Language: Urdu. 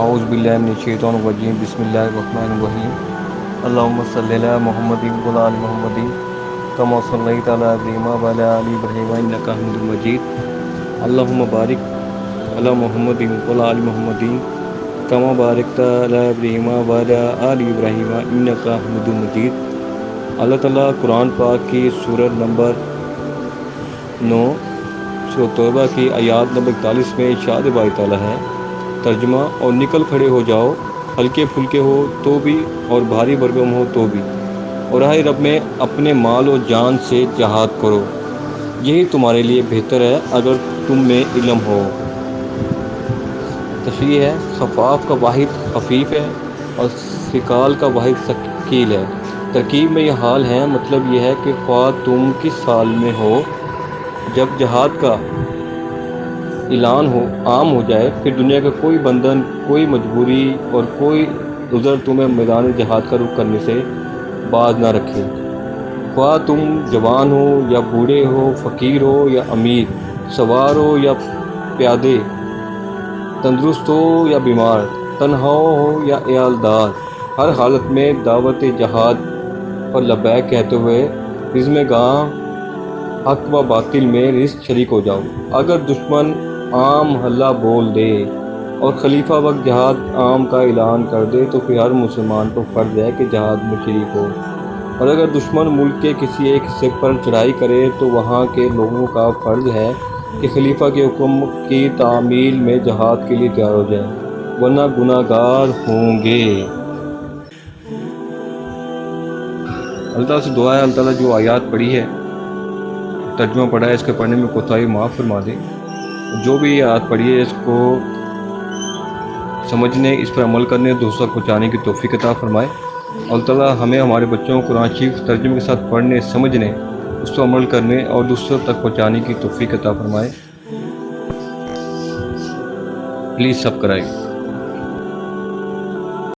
اعوذ باللہ من الشیطان الرجیم بسم اللہ الرحمن الرحیم اللہم صلی علی محمد وعلی آل محمد کما صلیت علی ابراہیم وعلی آل ابراہیم انک حمید مجید اللہم بارک علی محمد وعلی آل محمد کما بارکت علی ابراہیم وعلی آل ابراہیم انک حمید مجید۔ اللہ تعالیٰ قرآن پاک کی سورۃ نمبر 9 سورۃ توبہ کی آیات نمبر 41 میں ارشاد باری تعالیٰ ہے ترجمہ: اور نکل کھڑے ہو جاؤ، ہلکے پھلکے ہو تو بھی اور بھاری بھرکم ہو تو بھی، اور راہ رب میں اپنے مال و جان سے جہاد کرو، یہی تمہارے لیے بہتر ہے اگر تم میں علم ہو۔ تشریح ہے: خفاف کا واحد خفیف ہے اور ثقال کا واحد ثقیل ہے۔ ترکیب میں یہ حال ہے، مطلب یہ ہے کہ خواہ تم کس حال میں ہو، جب جہاد کا اعلان عام ہو جائے، پھر دنیا کا کوئی بندھن، کوئی مجبوری اور کوئی عذر تمہیں میدان جہاد کا رخ کرنے سے باز نہ رکھے۔ خواہ تم جوان ہو یا بوڑھے ہو، فقیر ہو یا امیر، سوار ہو یا پیادے، تندرست ہو یا بیمار، تنہا ہو یا عیالدار، ہر حالت میں دعوت جہاد پر لبیک کہتے ہوئے عزم گاہ حق و باطل میں رزق شریک ہو جاؤ۔ اگر دشمن عام حلہ بول دے اور خلیفہ وقت جہاد عام کا اعلان کر دے تو پھر ہر مسلمان کو فرض ہے کہ جہاد میں شریک ہو، اور اگر دشمن ملک کے کسی ایک حصے پر چڑھائی کرے تو وہاں کے لوگوں کا فرض ہے کہ خلیفہ کے حکم کی تعمیل میں جہاد کے لیے تیار ہو جائیں، ورنہ گناہ گار ہوں گے۔ اللہ تعالیٰ سے دعا ہے اللہ تعالیٰ جو آیات پڑھی ہے، ترجمہ پڑھا ہے، اس کے پڑھنے میں کوتاہی معاف فرما دے۔ جو بھی آیات پڑھی ہے اس کو سمجھنے، اس پر عمل کرنے، دوسروں کو پہنچانے کی توفیق عطا فرمائے۔ اللہ تعالیٰ ہمیں ہمارے بچوں کو قرآن شریف ترجمے کے ساتھ پڑھنے، سمجھنے، اس پر عمل کرنے اور دوسروں تک پہنچانے کی توفیق عطا فرمائے۔ پلیز سب کرائے۔